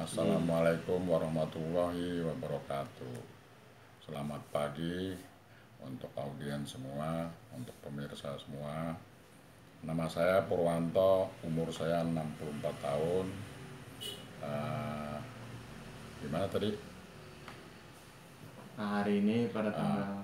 Assalamualaikum warahmatullahi wabarakatuh. Selamat pagi untuk audiens semua, untuk pemirsa semua. Nama saya Purwanto, umur saya 64 tahun. Gimana tadi? Nah, hari ini pada tanggal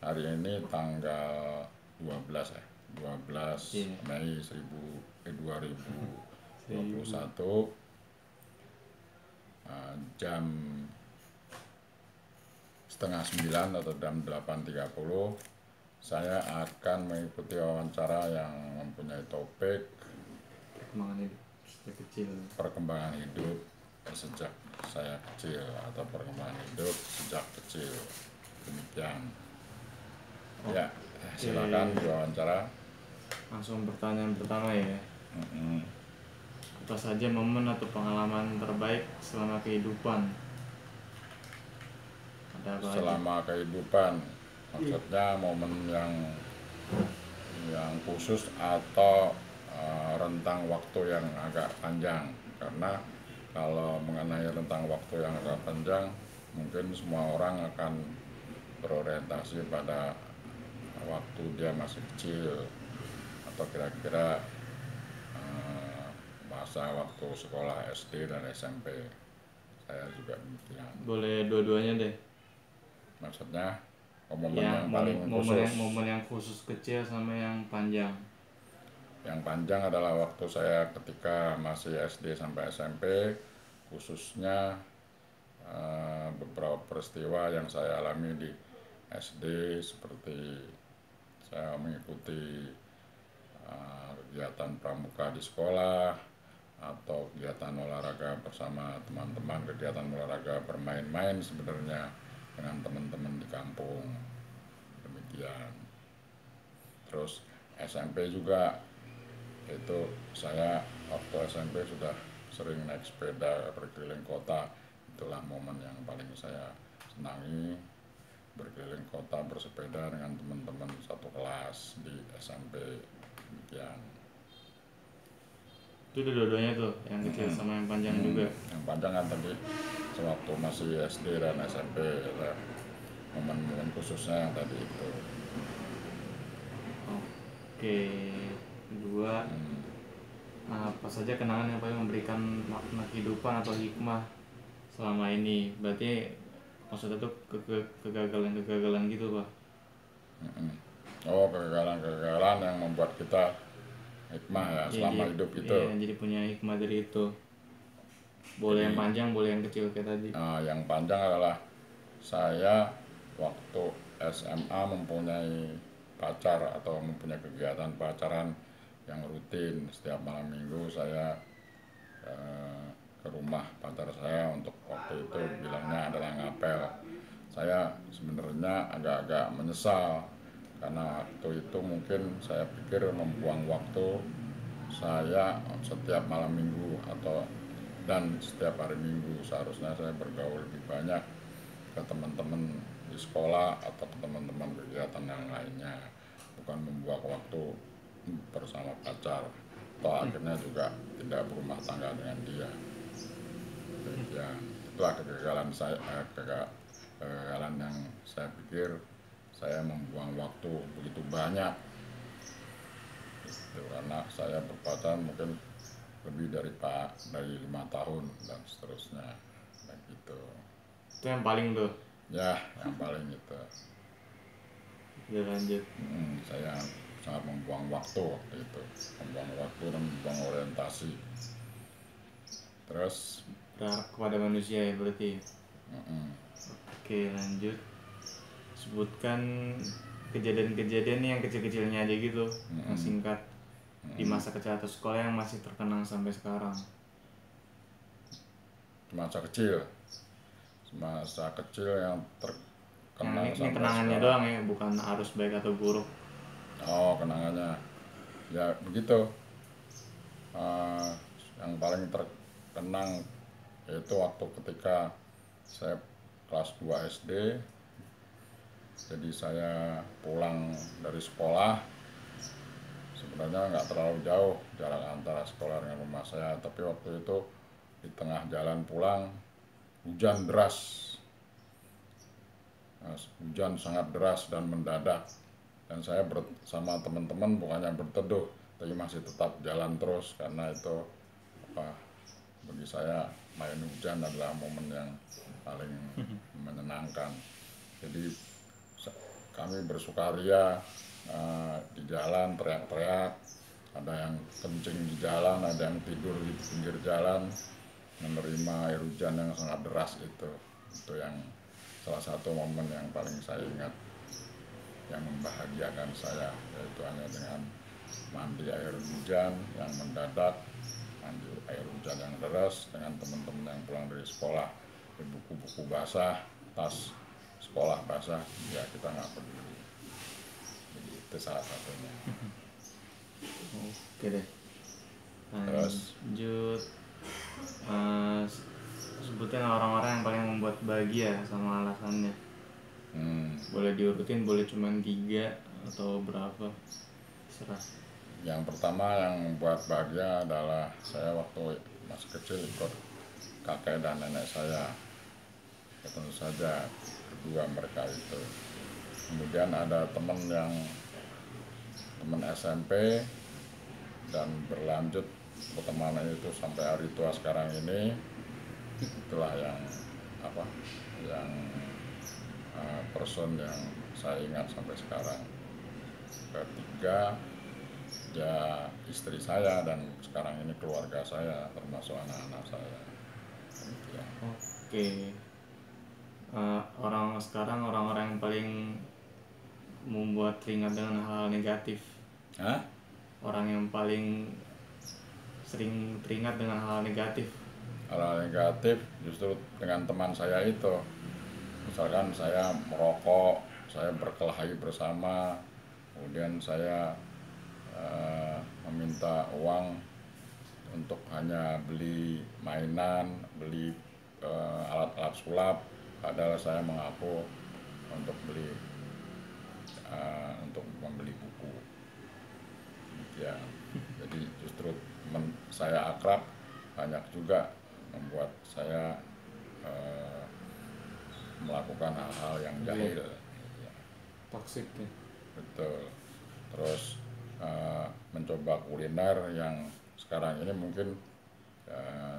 Hari ini tanggal 12 ya. 12 Iya. Mei 2021. Jam setengah 9 atau jam 8.30 saya akan mengikuti wawancara yang mempunyai topik perkembangan hidup sejak kecil. perkembangan hidup sejak saya kecil atau perkembangan hidup sejak kecil. Demikian. Ya, silakan diwawancara. Langsung pertanyaan pertama ya. Apa saja momen atau pengalaman terbaik selama kehidupan? Ada apa aja? Selama kehidupan, maksudnya momen yang khusus atau rentang waktu yang agak panjang. Karena kalau mengenai rentang waktu yang agak panjang, mungkin semua orang akan berorientasi pada waktu dia masih kecil atau kira-kira masa waktu sekolah SD dan SMP. Saya juga demikian. Boleh dua-duanya deh. Maksudnya momen Ya, yang paling khusus. momen yang khusus kecil sama yang panjang. Yang panjang adalah waktu saya ketika masih SD sampai SMP, khususnya beberapa peristiwa yang saya alami di SD, seperti saya mengikuti kegiatan pramuka di sekolah atau kegiatan olahraga bersama teman-teman, kegiatan olahraga bermain-main sebenarnya dengan teman-teman di kampung. Demikian. Terus SMP juga, itu saya waktu SMP sudah sering naik sepeda berkeliling kota. Itulah momen yang paling saya senangi, berkeliling kota bersepeda dengan teman-teman satu kelas di SMP. Demikian. Itu dua-duanya tuh, yang kecil sama yang panjang juga. Yang panjang kan tadi sewaktu masih SD dan SMP, ya, momen-momen khususnya yang tadi itu. Oke, kedua, apa saja kenangan yang paling memberikan makna kehidupan atau hikmah selama ini? Berarti maksudnya tuh kegagalan-kegagalan gitu, Pak? Oh, kegagalan-kegagalan yang membuat kita hikmah ya selama hidup itu. Iya, jadi punya hikmah dari itu. Boleh yang panjang, boleh yang kecil kayak tadi. Yang panjang adalah saya waktu SMA mempunyai pacar atau mempunyai kegiatan pacaran yang rutin. Setiap malam minggu saya ke rumah pacar saya untuk waktu itu bilangnya adalah ngapel. Saya sebenarnya agak-agak menyesal karena waktu itu mungkin saya pikir membuang waktu saya setiap malam minggu dan setiap hari minggu. Seharusnya saya bergaul lebih banyak ke teman-teman di sekolah atau ke teman-teman kegiatan yang lainnya, bukan membuang waktu bersama pacar atau akhirnya juga tidak berumah tangga dengan dia. Ya, itulah kegagalan saya, kegagalan yang saya pikir saya membuang waktu begitu banyak. Itu karena saya berpacaran mungkin lebih dari 5 tahun dan seterusnya, begitu. Itu yang paling tuh. Ya, yang paling itu. Udah lanjut. Saya sangat membuang waktu waktu itu, membuang waktu dan membuang orientasi. Terus Berharap kepada manusia ya berarti. Oke, lanjut. Sebutkan kejadian-kejadian yang kecil-kecilnya aja gitu, yang singkat, di masa kecil atau sekolah yang masih terkenang sampai sekarang. masa kecil yang terkenang Ini sampai kenangannya sekarang. doang ya, bukan arus baik atau buruk. Oh, kenangannya ya begitu. Yang paling terkenang yaitu waktu ketika saya kelas 2 SD. Jadi saya pulang dari sekolah, sebenarnya nggak terlalu jauh jarak antara sekolah dengan rumah saya, tapi waktu itu di tengah jalan pulang hujan deras. Nah, hujan sangat deras dan mendadak, dan saya bersama teman-teman bukannya berteduh tapi masih tetap jalan terus, karena itu bagi saya main hujan adalah momen yang paling menyenangkan. Jadi kami bersukaria di jalan, teriak-teriak, ada yang kencing di jalan, ada yang tidur di pinggir jalan, menerima air hujan yang sangat deras itu yang salah satu momen yang paling saya ingat, yang membahagiakan saya, yaitu hanya dengan mandi air hujan yang mendadak, mandi air hujan yang deras dengan teman-teman yang pulang dari sekolah, buku-buku basah, tas sekolah basah, ya kita nggak peduli. Jadi itu salah satunya. Oke deh. Lanjut, sebutin orang-orang yang paling membuat bahagia sama alasannya. Boleh diurutin, boleh cuma 3 atau berapa, serah. Yang pertama yang membuat bahagia adalah saya waktu masih kecil ikut kakek dan nenek saya, ya, tentu saja kedua mereka itu. Kemudian ada teman SMP dan berlanjut pertemanan itu sampai hari tua sekarang ini. Itulah yang person yang saya ingat sampai sekarang. Ketiga ya istri saya, dan sekarang ini keluarga saya termasuk anak-anak saya. Ya. Oke. Orang-orang yang paling membuat teringat dengan hal negatif. Orang yang paling sering teringat dengan hal negatif. Hal negatif justru dengan teman saya itu. Misalkan saya merokok, saya berkelahi bersama, kemudian saya meminta uang untuk hanya beli mainan, beli alat-alat sulap, padahal saya mengaku untuk membeli buku. Ya, jadi justru saya akrab banyak juga membuat saya melakukan hal-hal yang jahil. Toksik ya. Betul. Terus mencoba kuliner yang sekarang ini mungkin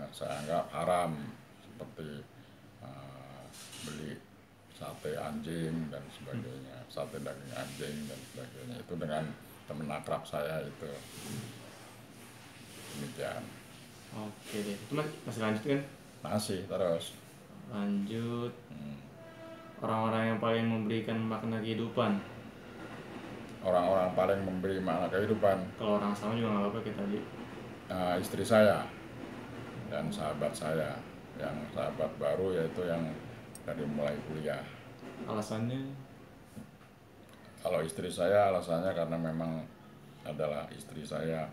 saya anggap haram, seperti beli sate anjing dan sebagainya, sate daging anjing dan sebagainya, itu dengan teman akrab saya itu. Demikian. Oke deh, itu masih lanjut kan? Masih terus. Lanjut. Orang-orang yang paling memberikan makna kehidupan. Orang-orang paling memberi makna kehidupan. Kalau orang sama juga nggak apa-apa kayak tadi. Istri saya dan sahabat saya, yang sahabat baru yaitu yang dari mulai kuliah. Alasannya? Kalau istri saya alasannya karena memang adalah istri saya.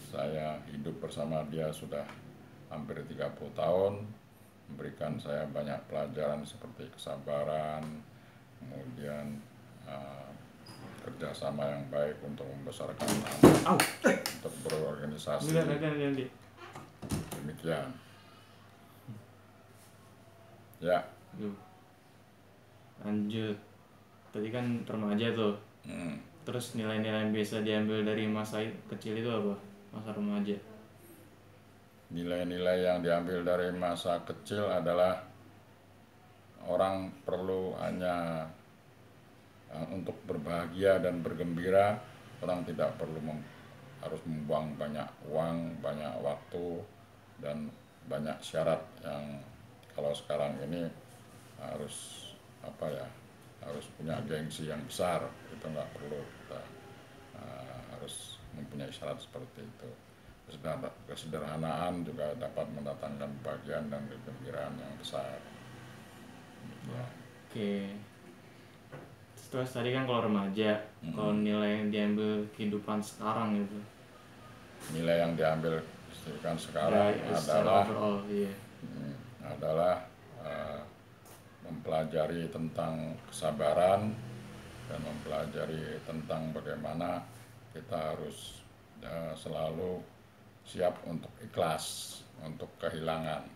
Saya hidup bersama dia sudah hampir 30 tahun, memberikan saya banyak pelajaran seperti kesabaran, kemudian kerjasama yang baik untuk membesarkan anak, untuk berorganisasi. Demikian. Ya. Lanjut. Tadi kan remaja tuh. Terus nilai-nilai yang biasa diambil dari masa kecil itu apa? Masa remaja. Nilai-nilai yang diambil dari masa kecil adalah orang perlu hanya untuk berbahagia dan bergembira. Orang tidak perlu harus membuang banyak uang, banyak waktu, dan banyak syarat yang kalau sekarang ini harus harus punya gengsi yang besar. Itu nggak perlu, kita harus mempunyai syarat seperti itu. Kesederhanaan juga dapat mendatangkan kebahagiaan dan kegembiraan yang besar. Ya. Oke. Terus tadi kan kalau remaja, kalau nilai yang diambil kehidupan sekarang gitu. Nilai yang diambil kehidupan sekarang adalah overall, iya. Adalah mempelajari tentang kesabaran dan mempelajari tentang bagaimana kita harus selalu siap untuk ikhlas, untuk kehilangan.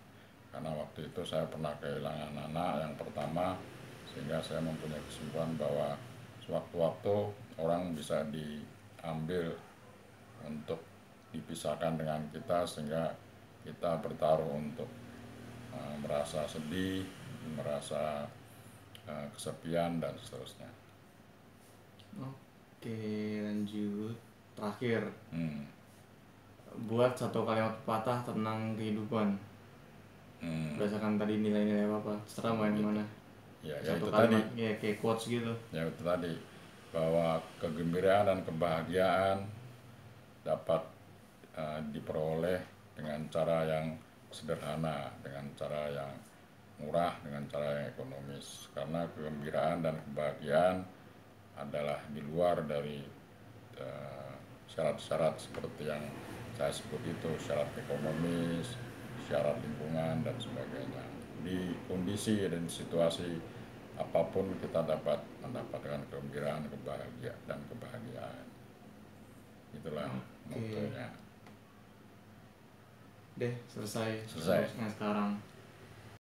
Karena waktu itu saya pernah kehilangan anak yang pertama, sehingga saya mempunyai kesimpulan bahwa sewaktu-waktu orang bisa diambil untuk dipisahkan dengan kita, sehingga kita bertaruh untuk merasa sedih, merasa kesepian dan seterusnya. Oke, lanjut. Terakhir, buat satu kalimat pepatah tentang kehidupan. Berdasarkan tadi nilai-nilai apa? Terserah mau yang mana. Ya Satu itu kalimat tadi. ya kayak quotes gitu. Ya itu tadi, bahwa kegembiraan dan kebahagiaan dapat diperoleh dengan cara yang sederhana, dengan cara yang murah, dengan cara yang ekonomis. Karena kegembiraan dan kebahagiaan adalah di luar dari syarat-syarat seperti yang saya sebut itu, syarat ekonomis, syarat lingkungan dan sebagainya. Di kondisi dan situasi apapun kita dapat mendapatkan kegembiraan, kebahagiaan dan kebahagiaan. Itulah motonya. Deh, selesai. Selesai. Sekarang.